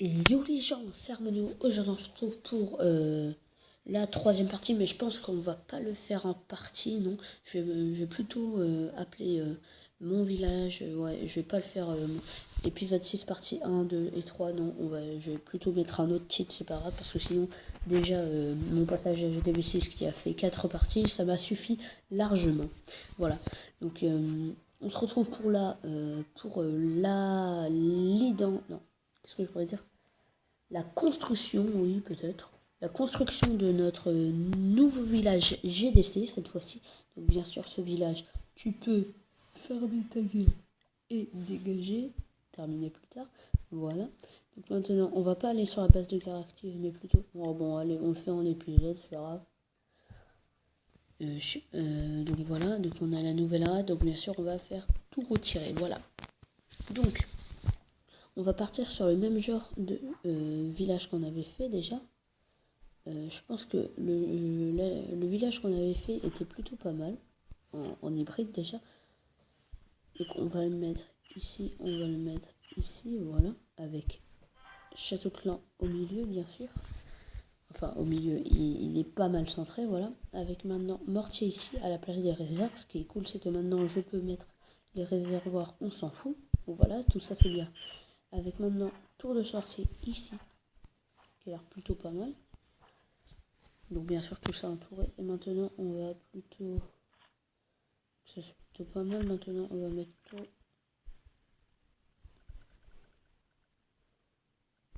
Et yo les gens, c'est Armano. Aujourd'hui on se retrouve pour la troisième partie, mais je pense qu'on va pas le faire en partie, non. Je vais plutôt appeler mon village, ouais, je vais pas le faire épisode 6 partie 1, 2 et 3, non, je vais plutôt mettre un autre titre, c'est pas grave, parce que sinon, déjà, mon passage à GDV6 qui a fait 4 parties, ça m'a suffi largement. Voilà, donc on se retrouve pour la Lidan, non, qu'est-ce que je pourrais dire, la construction, oui, peut-être. La construction de notre nouveau village GDC, cette fois-ci. Donc, bien sûr, ce village, tu peux fermer ta gueule et dégager. Terminer plus tard. Voilà. Donc, maintenant, on va pas aller sur la base de caractère, mais plutôt. Bon, allez, on le fait en épisode, c'est pas grave. Donc, voilà. Donc, on a la nouvelle rade. Donc, bien sûr, on va faire tout retirer. Voilà. Donc, on va partir sur le même genre de village qu'on avait fait déjà. Je pense que le village qu'on avait fait était plutôt pas mal, en hybride déjà. Donc on va le mettre ici, on va le mettre ici, voilà, avec Château Clan au milieu, bien sûr. Enfin, au milieu, il est pas mal centré, voilà. Avec maintenant Mortier ici, à la place des réserves. Ce qui est cool, c'est que maintenant je peux mettre les réservoirs, on s'en fout. Donc voilà, tout ça c'est bien. Avec maintenant Tour de Sorcier ici, qui a l'air plutôt pas mal. Donc bien sûr tout ça entouré. Et maintenant on va plutôt... Ça c'est plutôt pas mal. Maintenant on va mettre tout...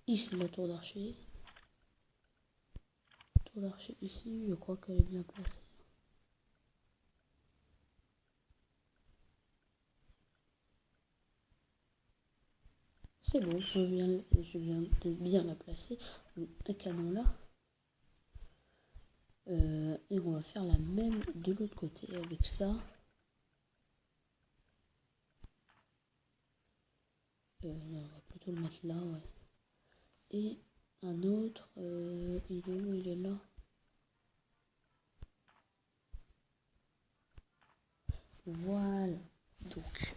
Ici la tour d'archer. Tour d'archer ici, je crois qu'elle est bien placée. C'est bon, je viens de bien la placer. Donc un canon là. Et on va faire la même de l'autre côté avec ça. Non, on va plutôt le mettre là, ouais. Et un autre, il est où? Il est là. Voilà. Donc,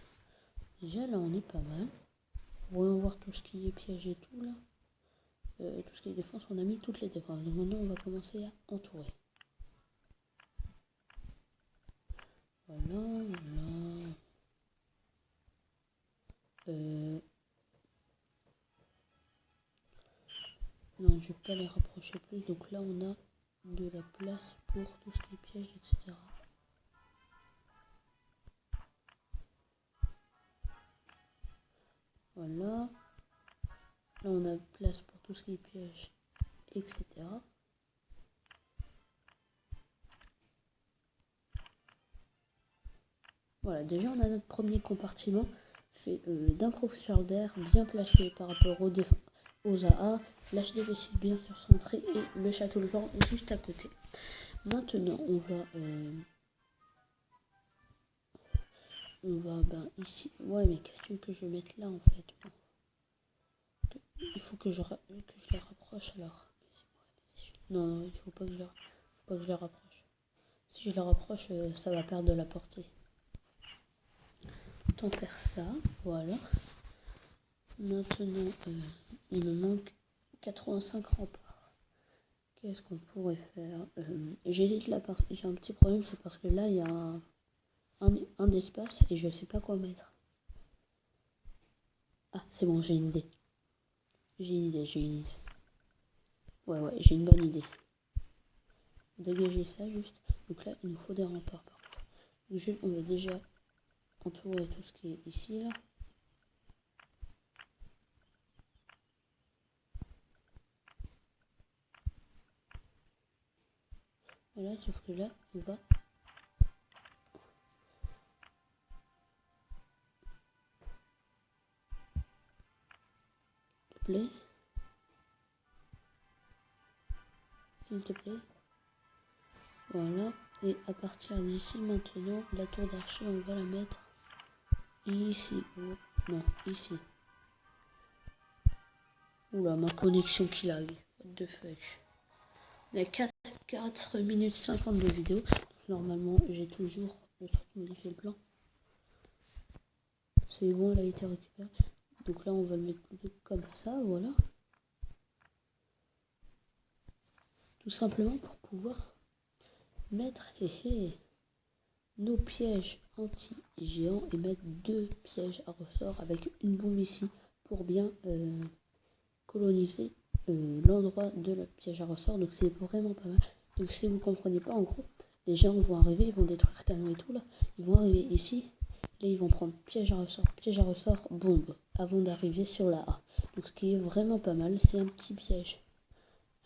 déjà là on est pas mal. Voyons voir tout ce qui est piège et tout là. Tout ce qui est défense, on a mis toutes les défenses. Donc maintenant on va commencer à entourer. Voilà, voilà. Non, je vais pas les rapprocher plus. Donc là, on a de la place pour tout ce qui est piège, etc. Voilà. Là, on a place pour tout ce qui est piège, etc. Voilà, déjà, on a notre premier compartiment fait d'un professeur d'air bien placé par rapport aux AA, l'HDV6 bien sûr centré et le château de vent juste à côté. Maintenant, on va ici. Ouais, mais question que je vais mettre là en fait. Il faut que je les rapproche alors. Non, il faut pas que je les rapproche. Si je les rapproche, ça va perdre de la portée. Autant faire ça, voilà. Maintenant, il me manque 85 remparts. Qu'est-ce qu'on pourrait faire? J'hésite là parce que j'ai un petit problème, c'est parce que là il y a un d'espace et je sais pas quoi mettre. Ah, c'est bon, j'ai une idée. J'ai une idée. Ouais, j'ai une bonne idée. Dégager ça juste. Donc là, il nous faut des remparts par contre. Donc on va déjà entourer tout ce qui est ici là. Voilà, sauf que là, on va... plaît. S'il te plaît. Voilà. Et à partir d'ici, maintenant, la tour d'archer, on va la mettre ici. Non, ici. Oula, ma connexion qui lag. What the fuck. On a 4 minutes 50 de vidéo. Normalement, j'ai toujours le truc modifier le plan. C'est bon, elle a été récupérée. Donc là, on va le mettre plutôt comme ça, voilà. Tout simplement pour pouvoir mettre nos pièges anti-géants et mettre 2 pièges à ressort avec une bombe ici pour bien coloniser l'endroit de la piège à ressort. Donc c'est vraiment pas mal. Donc si vous comprenez pas, en gros, les géants vont arriver, ils vont détruire canon et tout là. Ils vont arriver ici, là ils vont prendre piège à ressort, bombe, avant d'arriver sur la A. Donc ce qui est vraiment pas mal, c'est un petit piège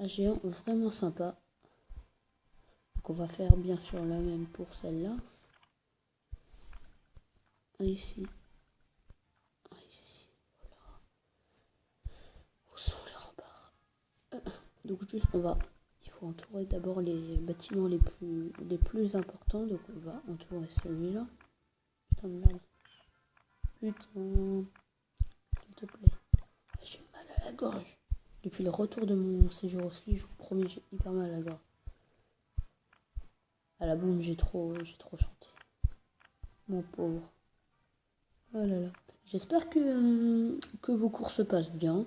à géant vraiment sympa. Donc on va faire bien sûr la même pour celle-là. Un ici. Un ici. Voilà. Où sont les remparts? Donc juste il faut entourer d'abord les bâtiments les plus importants. Donc on va entourer celui-là. Putain de merde. Putain. S'il te plaît. J'ai mal à la gorge. Depuis le retour de mon séjour au ski, je vous promets, j'ai hyper mal à la gorge. À la bombe, j'ai trop chanté. Mon pauvre. Oh là là. J'espère que vos cours se passent bien.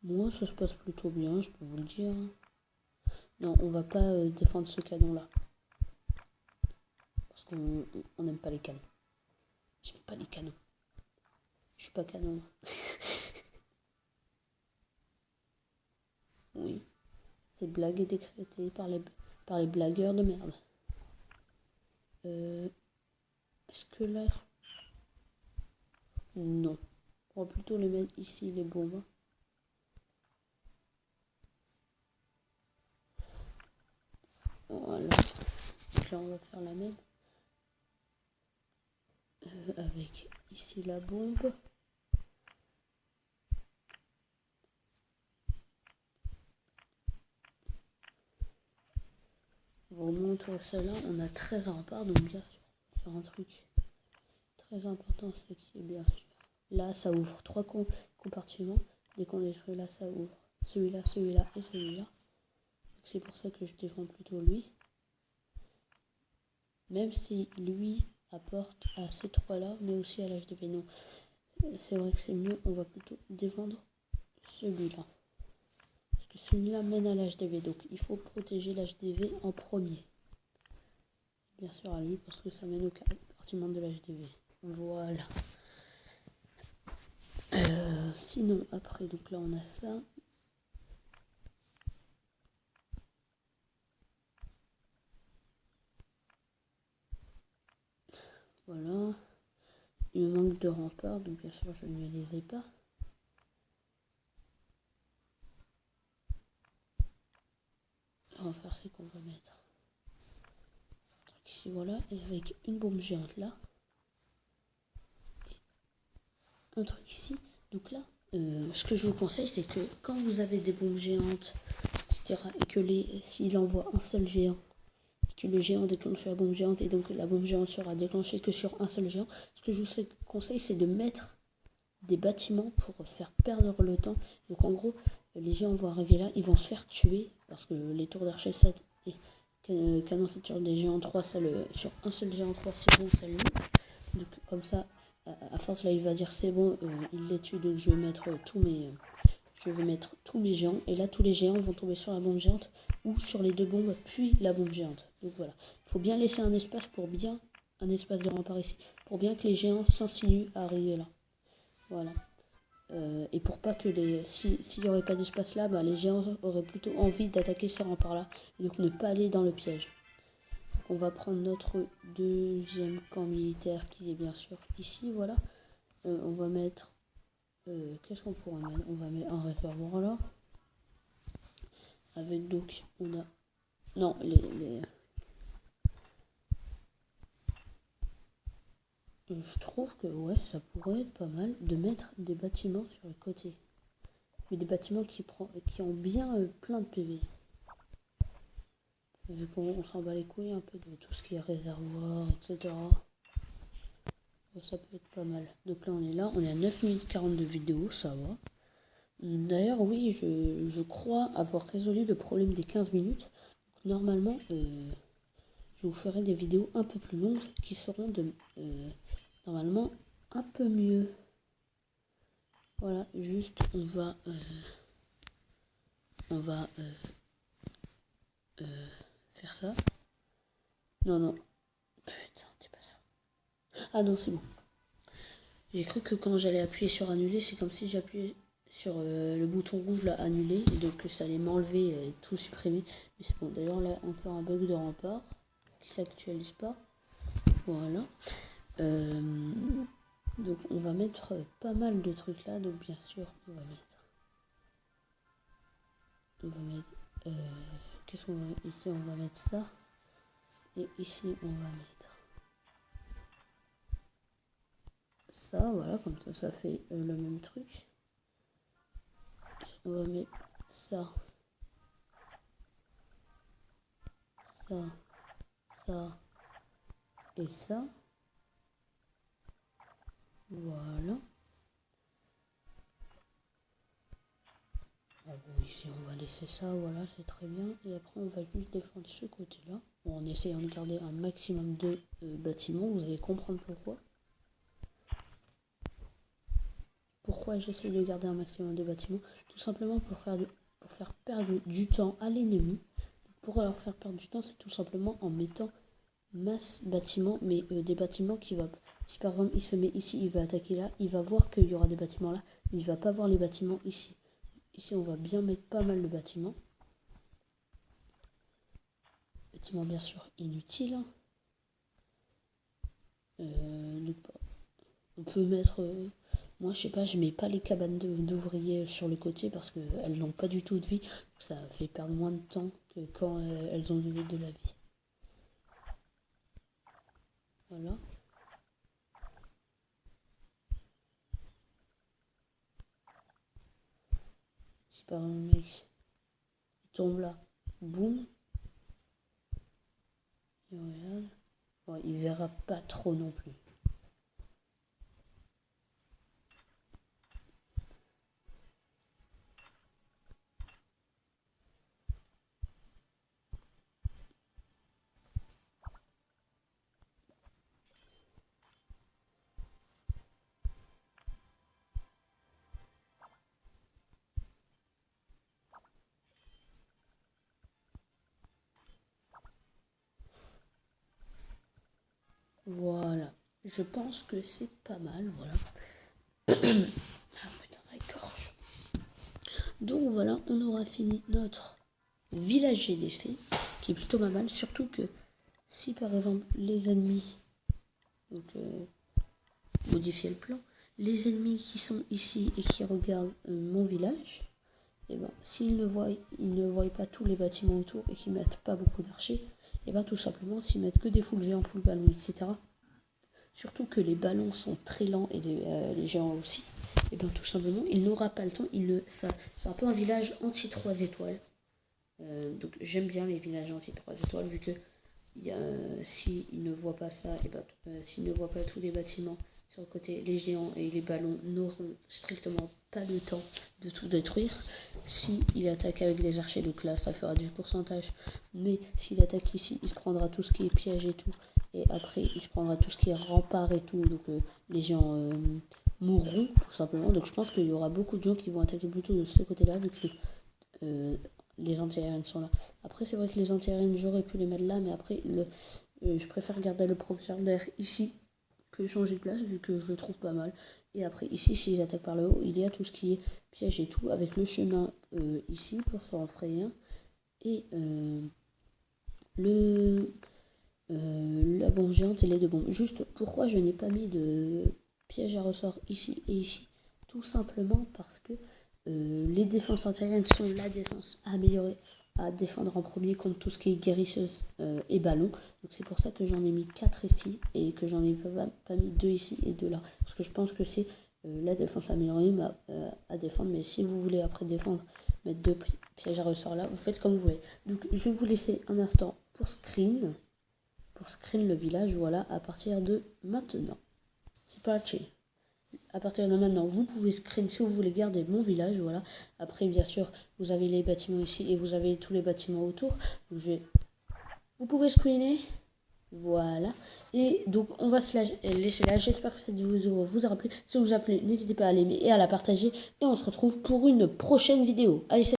Moi, ça se passe plutôt bien, je peux vous le dire. Non, on va pas défendre ce canon-là. Parce qu'on n'aime pas les canons. J'aime pas les canons. Je suis pas canon. Oui. Cette blague est décrétée par les blagueurs de merde. Est-ce que là... Non. On va plutôt les mettre ici, les bombes. Voilà. Donc là, on va faire la même. Avec ici la bombe. On va remonter celle-là. On a 13 remparts, donc bien sûr, faire un truc très important, c'est qui est bien sûr. Là, ça ouvre 3 compartiments. Dès qu'on détruit là, ça ouvre celui-là, celui-là et celui-là. C'est pour ça que je défends plutôt lui. Même si lui apporte à ces 3-là, mais aussi à l'HDV. Non, c'est vrai que c'est mieux. On va plutôt défendre celui-là. Parce que celui-là mène à l'HDV. Donc, il faut protéger l'HDV en premier. Bien sûr à lui, parce que ça mène au compartiment de l'HDV. Voilà. Sinon, après, donc là, on a ça. Voilà. Il me manque de remparts, donc bien sûr, je ne les ai pas. On va faire, c'est qu'on va mettre un truc ici, voilà, et avec une bombe géante là. Et un truc ici. Donc là, ce que je vous conseille, c'est que quand vous avez des bombes géantes, etc., et que s'il envoie un seul géant, que le géant déclenche la bombe géante, et donc la bombe géante sera déclenchée que sur un seul géant, ce que je vous conseille, c'est de mettre des bâtiments pour faire perdre le temps. Donc en gros, les géants vont arriver là, ils vont se faire tuer, parce que les tours d'archer 7 et canon 7 sur des géants 3, sur un seul géant 3, c'est bon, ça lui. Donc comme ça, à force là, il va dire c'est bon, il les tue, donc je vais mettre tous mes géants, et là tous les géants vont tomber sur la bombe géante ou sur les 2 bombes puis la bombe géante. Donc voilà, il faut bien laisser un espace un espace de rempart ici, pour bien que les géants s'insinuent à arriver là. Voilà. Et pour pas que s'il n'y aurait pas d'espace là, les géants auraient plutôt envie d'attaquer ces remparts là, et donc ne pas aller dans le piège. Donc on va prendre notre deuxième camp militaire qui est bien sûr ici, voilà. On va mettre... qu'est-ce qu'on pourrait mettre? On va mettre un réservoir là. Avec donc, on a... Non, je trouve que ouais, ça pourrait être pas mal de mettre des bâtiments sur le côté. Mais des bâtiments qui ont bien plein de PV. Vu qu'on s'en bat les couilles un peu de tout ce qui est réservoir, etc. Ça peut être pas mal. Donc là, on est à 9 minutes 40 de vidéo, ça va. D'ailleurs, oui, je crois avoir résolu le problème des 15 minutes. Donc, normalement, je vous ferai des vidéos un peu plus longues qui seront normalement un peu mieux. Voilà, juste on va faire ça. Non. Putain, c'est pas ça. Ah non, c'est bon. J'ai cru que quand j'allais appuyer sur annuler, c'est comme si j'appuyais sur le bouton rouge là, annuler, et donc ça allait m'enlever et tout supprimer. Mais c'est bon, d'ailleurs là, encore un bug de rempart qui s'actualise pas. Voilà. Donc on va mettre pas mal de trucs là, donc bien sûr on va mettre qu'est-ce qu'on va mettre ici, on va mettre ça, et ici on va mettre ça, voilà, comme ça fait le même truc. On va mettre ça, et ça, voilà. Bon, ici on va laisser ça, voilà, c'est très bien. Et après on va juste défendre ce côté là, en essayant de garder un maximum de bâtiments. Vous allez comprendre pourquoi j'essaie de garder un maximum de bâtiments. Tout simplement pour faire perdre du temps à l'ennemi. Pour leur faire perdre du temps, c'est tout simplement en mettant masse bâtiments, mais des bâtiments qui va... Si par exemple il se met ici, il va attaquer là, il va voir qu'il y aura des bâtiments là, mais il va pas voir les bâtiments ici. Ici on va bien mettre pas mal de bâtiments. Bâtiments bien sûr inutiles. On peut mettre... moi je sais pas, je mets pas les cabanes d'ouvriers sur le côté parce qu'elles n'ont pas du tout de vie. Ça fait perdre moins de temps que quand elles ont de la vie. Voilà. Si par exemple le mec il tombe là, boum. Et regarde. Bon, il verra pas trop non plus. Voilà. Je pense que c'est pas mal, voilà. Ah putain, ma gorge. Donc voilà, on aura fini notre village GDC, qui est plutôt pas mal. Surtout que si par exemple les ennemis, donc modifier le plan, les ennemis qui sont ici et qui regardent mon village, et ben s'ils ne voient pas tous les bâtiments autour et qu'ils mettent pas beaucoup d'archers, et ben tout simplement s'ils mettent que des full géants, full ballons, etc. Surtout que les ballons sont très lents et les géants aussi. Et bien tout simplement, il n'aura pas le temps. C'est un peu un village anti-3 étoiles. Donc j'aime bien les villages anti-3 étoiles vu que s'il ne voit pas ça, et ben, s'il ne voit pas tous les bâtiments sur le côté, les géants et les ballons n'auront strictement pas le temps de tout détruire. S'il attaque avec des archers, donc là ça fera du pourcentage. Mais s'il attaque ici, il se prendra tout ce qui est piège et tout. Et après, il se prendra tout ce qui est rempart et tout. Donc les gens mourront tout simplement. Donc je pense qu'il y aura beaucoup de gens qui vont attaquer plutôt de ce côté-là vu que les anti-aériennes sont là. Après, c'est vrai que les anti-aériennes, j'aurais pu les mettre là. Mais après, je préfère garder le professeur d'air ici que changer de place vu que je le trouve pas mal. Et après, ici, s'ils attaquent par le haut, il y a tout ce qui est piège et tout. Avec le chemin ici pour s'en frayer un. Et la bombe géante et les deux bombes. Juste pourquoi je n'ai pas mis de piège à ressort ici et ici? Tout simplement parce que les défenses antiaériennes sont la défense améliorée à défendre en premier contre tout ce qui est guérisseuse et ballon. Donc c'est pour ça que j'en ai mis 4 ici et que j'en ai pas mis 2 ici et 2 là. Parce que je pense que c'est la défense améliorée à défendre. Mais si vous voulez après défendre, mettre 2 pièges à ressort là, vous faites comme vous voulez. Donc je vais vous laisser un instant pour screen le village, voilà, à partir de maintenant. C'est parti. À partir de maintenant, vous pouvez screen si vous voulez garder mon village, voilà. Après, bien sûr, vous avez les bâtiments ici et vous avez tous les bâtiments autour. Donc, vous pouvez screener, voilà. Et donc, on va se laisser là. J'espère que cette vidéo vous aura plu. Si vous a plu, n'hésitez pas à l'aimer et à la partager. Et on se retrouve pour une prochaine vidéo. Allez, salut.